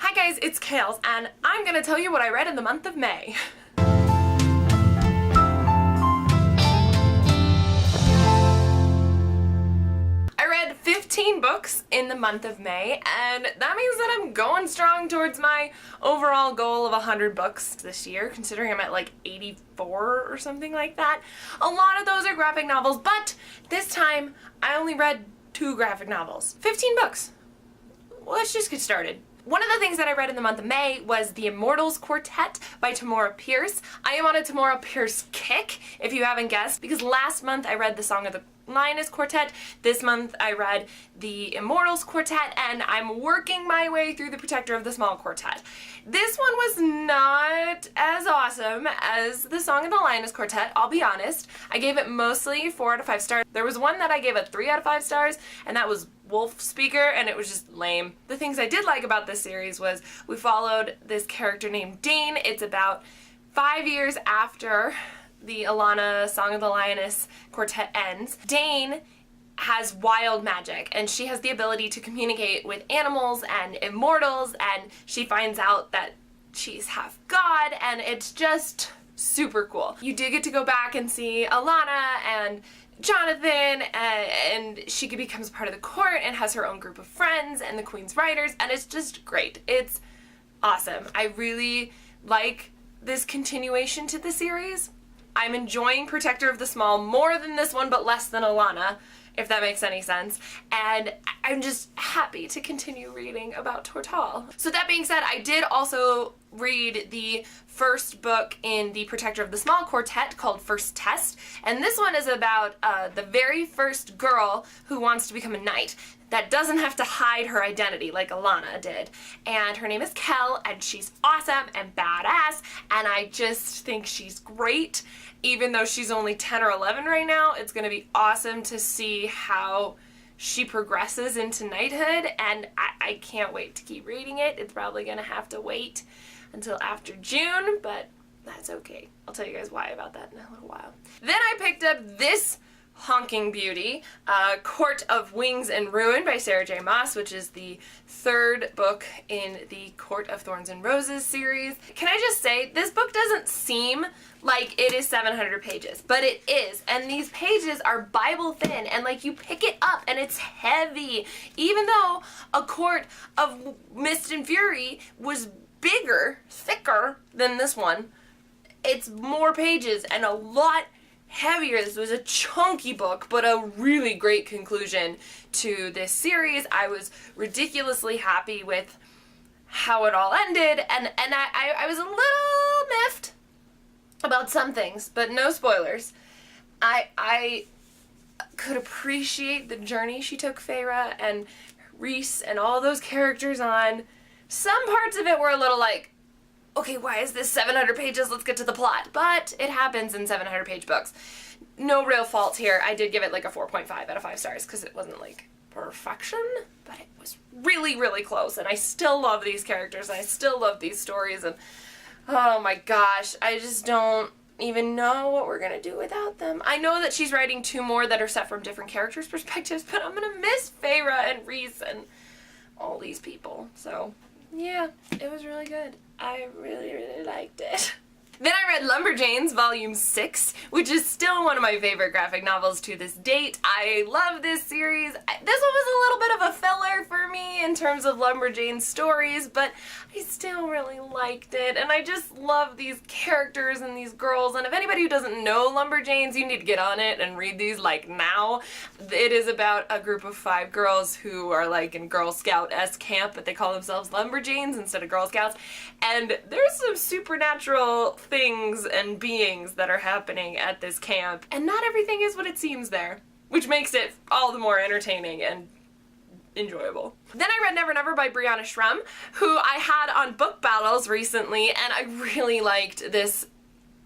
Hi guys, it's Kales, and I'm gonna tell you what I read in the month of May. I read 15 books in the month of May, and that means that I'm going strong towards my overall goal of 100 books this year, considering I'm at like 84 or something like that. A lot of those are graphic novels, but this time I only read 2 graphic novels. 15 books. Well, let's just get started. One of the things that I read in the month of May was The Immortals Quartet by Tamora Pierce. I am on a Tamora Pierce kick, if you haven't guessed, because last month I read the Song of the Lioness Quartet. This month I read the Immortals Quartet, and I'm working my way through the Protector of the Small Quartet. This one was not as awesome as the Song of the Lioness Quartet, I'll be honest. I gave it mostly 4 out of 5 stars. There was one that I gave a 3 out of 5 stars, and that was Wolf Speaker, and it was just lame. The things I did like about this series was we followed this character named Dane. It's about 5 years after the Alana Song of the Lioness Quartet ends. Dane has wild magic, and she has the ability to communicate with animals and immortals, and she finds out that she's half god, and it's just super cool. You do get to go back and see Alana and Jonathan, and she becomes part of the court and has her own group of friends and the Queen's Riders, and it's just great. It's awesome. I really like this continuation to the series. I'm enjoying Protector of the Small more than this one, but less than Alana, if that makes any sense. And I'm just happy to continue reading about Tortall. So that being said, I did also read the first book in the Protector of the Small Quartet called First Test. And this one is about the very first girl who wants to become a knight that doesn't have to hide her identity like Alana did. And her name is Kel, and she's awesome and badass, and I just think she's great. Even though she's only 10 or 11 right now, it's gonna be awesome to see how she progresses into knighthood, and I can't wait to keep reading it. It's probably gonna have to wait until after June, but that's okay. I'll tell you guys why about that in a little while. Then I picked up this honking beauty, Court of Wings and Ruin by Sarah J. Maas, which is the 3rd book in the Court of Thorns and Roses series. Can I just say, this book doesn't seem like it is 700 pages, but it is, and these pages are Bible thin, and like you pick it up and it's heavy. Even though A Court of Mist and Fury was bigger, thicker than this one, it's more pages and a lot heavier. This was a chunky book, but a really great conclusion to this series. I was ridiculously happy with how it all ended, and I was a little miffed about some things, but no spoilers. I could appreciate the journey she took Feyre and Rhys and all those characters on. Some parts of it were a little like, okay, why is this 700 pages? Let's get to the plot. But it happens in 700-page books. No real fault here. I did give it like a 4.5 out of 5 stars because it wasn't like perfection, but it was really, really close. And I still love these characters, and I still love these stories, and oh my gosh, I just don't even know what we're gonna do without them. I know that she's writing 2 more that are set from different characters' perspectives, but I'm gonna miss Feyre and Rhys and all these people. So yeah, it was really good. I really, really liked it. Then I read Lumberjanes Volume 6, which is still one of my favorite graphic novels to this date. I love this series. This one was a little bit of a filler for me in terms of Lumberjanes stories, but I still really liked it, and I just love these characters and these girls, and if anybody who doesn't know Lumberjanes, you need to get on it and read these like now. It is about a group of 5 girls who are like in Girl Scout-esque camp, but they call themselves Lumberjanes instead of Girl Scouts, and there's some supernatural things and beings that are happening at this camp, and not everything is what it seems there, which makes it all the more entertaining and enjoyable. Then I read Never Never by Brianna Shrum, who I had on book battles recently, and I really liked this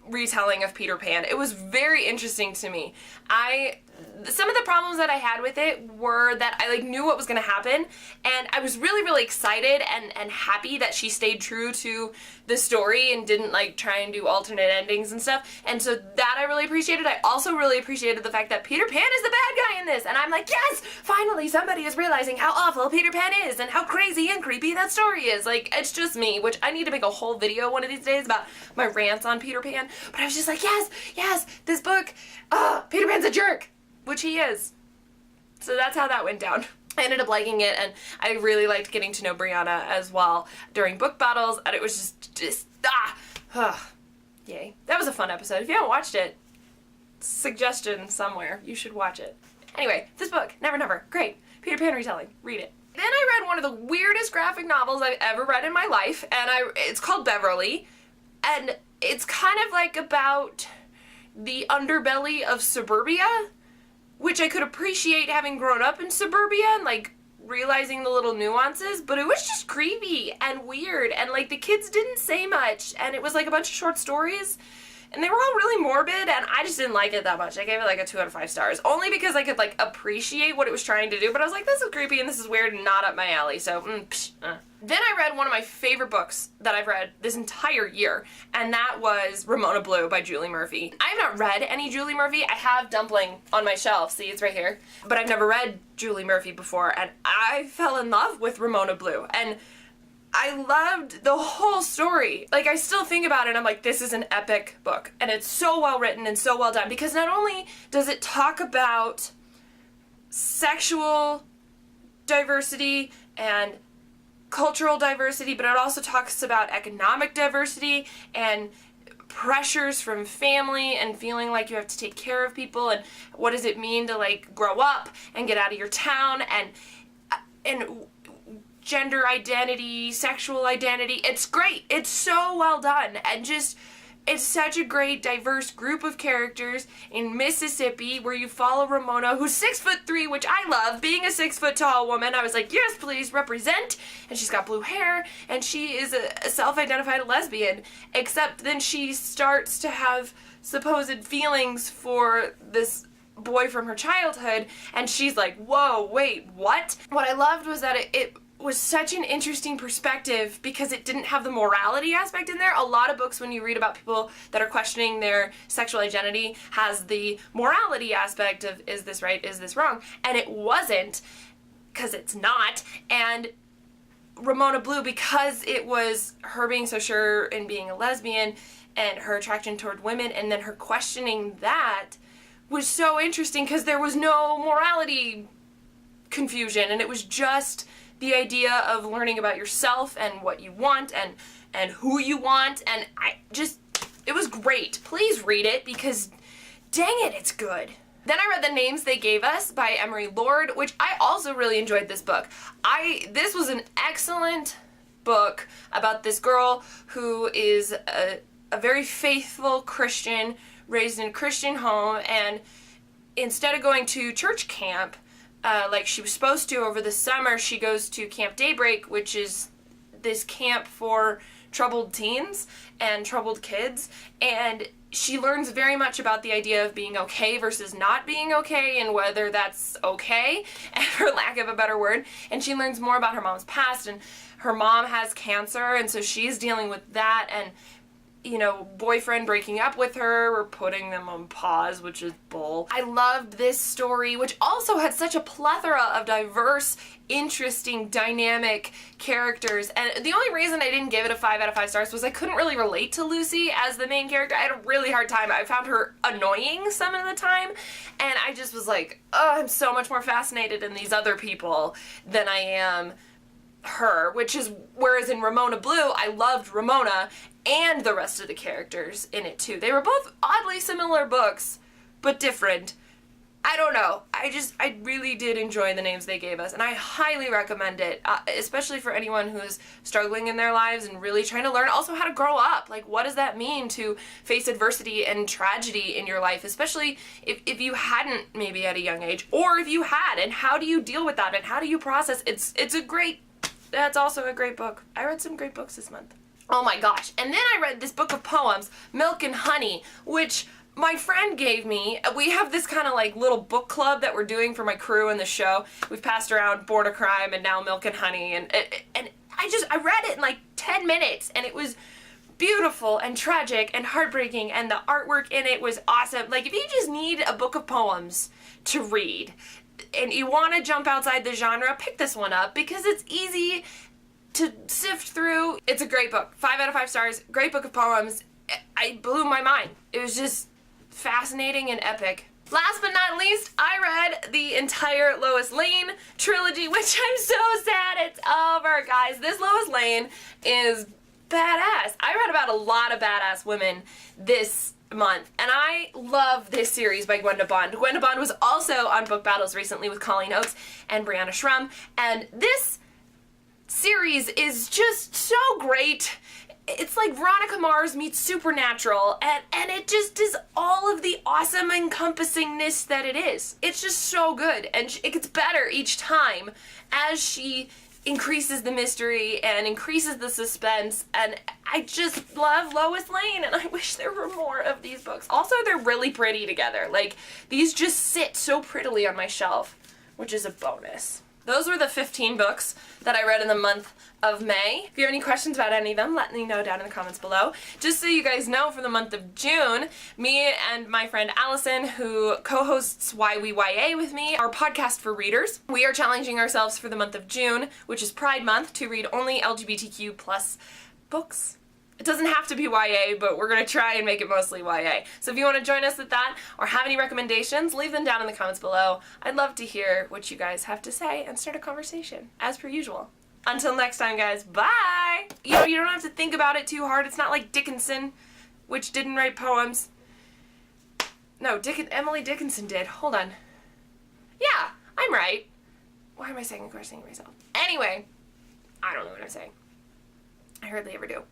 retelling of Peter Pan. It was very interesting to me. I some of the problems that I had with it were that I like knew what was going to happen, and I was really, really excited and happy that she stayed true to the story and didn't like try and do alternate endings and stuff, and so that I really appreciated. I also really appreciated the fact that Peter Pan is the bad guy in this, and I'm like, yes, finally somebody is realizing how awful Peter Pan is and how crazy and creepy that story is. Like, it's just me, which I need to make a whole video one of these days about my rants on Peter Pan, but I was just like, yes, this book, Peter Pan's a jerk, which he is. So that's how that went down. I ended up liking it, and I really liked getting to know Brianna as well during book battles, and it was just yay. That was a fun episode. If you haven't watched it, suggestion somewhere, you should watch it. Anyway, this book, Never Never, great. Peter Pan retelling, read it. Then I read one of the weirdest graphic novels I've ever read in my life, and it's called Beverly, and it's kind of like about the underbelly of suburbia, which I could appreciate having grown up in suburbia and like realizing the little nuances, but it was just creepy and weird, and like the kids didn't say much, and it was like a bunch of short stories, and they were all really morbid, and I just didn't like it that much. I gave it like a 2 out of 5 stars, only because I could like appreciate what it was trying to do, but I was like, this is creepy and this is weird and not up my alley, so Then I read one of my favorite books that I've read this entire year, and that was Ramona Blue by Julie Murphy. I have not read any Julie Murphy. I have Dumpling on my shelf, see, it's right here, but I've never read Julie Murphy before, and I fell in love with Ramona Blue, and I loved the whole story. Like, I still think about it and I'm like, this is an epic book. And it's so well written and so well done, because not only does it talk about sexual diversity and cultural diversity, but it also talks about economic diversity and pressures from family and feeling like you have to take care of people, and what does it mean to like grow up and get out of your town, and gender identity, sexual identity. It's great. It's so well done, and just it's such a great diverse group of characters in Mississippi, where you follow Ramona, who's 6'3", which I love. Being a 6-foot-tall woman, I was like, yes, please represent. And she's got blue hair, and she is a self-identified lesbian, except then she starts to have supposed feelings for this boy from her childhood, and she's like, whoa, wait, what? What I loved was that it was such an interesting perspective, because it didn't have the morality aspect in there. A lot of books, when you read about people that are questioning their sexual identity, has the morality aspect of, is this right, is this wrong? And it wasn't, because it's not. And Ramona Blue, because it was her being so sure in being a lesbian and her attraction toward women, and then her questioning that, was so interesting, because there was no morality confusion, and it was just the idea of learning about yourself and what you want and who you want, and it was great. Please read it, because dang it, it's good. Then I read The Names They Gave Us by Emery Lord, which I also really enjoyed this book. This was an excellent book about this girl who is a very faithful Christian, raised in a Christian home, and instead of going to church camp, like she was supposed to over the summer, she goes to Camp Daybreak, which is this camp for troubled teens and troubled kids, and she learns very much about the idea of being okay versus not being okay, and whether that's okay, for lack of a better word. And she learns more about her mom's past, and her mom has cancer, and so she's dealing with that, and you know, boyfriend breaking up with her or putting them on pause, which is bull. I loved this story, which also had such a plethora of diverse, interesting, dynamic characters. And the only reason I didn't give it a 5 out of 5 stars was I couldn't really relate to Lucy as the main character. I had a really hard time. I found her annoying some of the time, and I just was like, oh, I'm so much more fascinated in these other people than I am her, which is, whereas in Ramona Blue, I loved Ramona and the rest of the characters in it too. They were both oddly similar books, but different. I don't know. I really did enjoy The Names They Gave Us, and I highly recommend it, especially for anyone who's struggling in their lives and really trying to learn also how to grow up. Like, what does that mean to face adversity and tragedy in your life, especially if you hadn't maybe at a young age, or if you had, and how do you deal with that, and how do you process? That's also a great book. I read some great books this month. Oh my gosh. And then I read this book of poems, Milk and Honey, which my friend gave me, we have this kind of like little book club that we're doing for my crew in the show. We've passed around Border Crime and now Milk and Honey, and I read it in like 10 minutes, and it was beautiful and tragic and heartbreaking, and the artwork in it was awesome. Like, if you just need a book of poems to read and you want to jump outside the genre, pick this one up because it's easy to sift through. It's a great book. 5 out of 5 stars. Great book of poems. I blew my mind. It was just fascinating and epic. Last but not least, I read the entire Lois Lane trilogy, which I'm so sad it's over, guys. This Lois Lane is badass. I read about a lot of badass women this month, and I love this series by Gwenda Bond. Gwenda Bond was also on Book Battles recently with Colleen Oakes and Brianna Schrum, and this series is just so great. It's like Veronica Mars meets Supernatural, and it just is all of the awesome encompassingness that it is. It's just so good, and it gets better each time as she increases the mystery and increases the suspense, and I just love Lois Lane, and I wish there were more of these books. Also, they're really pretty together. Like, these just sit so prettily on my shelf, which is a bonus. Those were the 15 books that I read in the month of May. If you have any questions about any of them, let me know down in the comments below. Just so you guys know, for the month of June, me and my friend Allison, who co-hosts Why We YA with me, our podcast for readers, we are challenging ourselves for the month of June, which is Pride Month, to read only LGBTQ plus books. It doesn't have to be YA, but we're going to try and make it mostly YA. So if you want to join us with that, or have any recommendations, leave them down in the comments below. I'd love to hear what you guys have to say and start a conversation, as per usual. Until next time, guys, bye! You know, you don't have to think about it too hard. It's not like Dickinson, which didn't write poems. No, Emily Dickinson did. Hold on. Yeah, I'm right. Why am I second-guessing myself? Anyway, I don't know what I'm saying. I hardly ever do.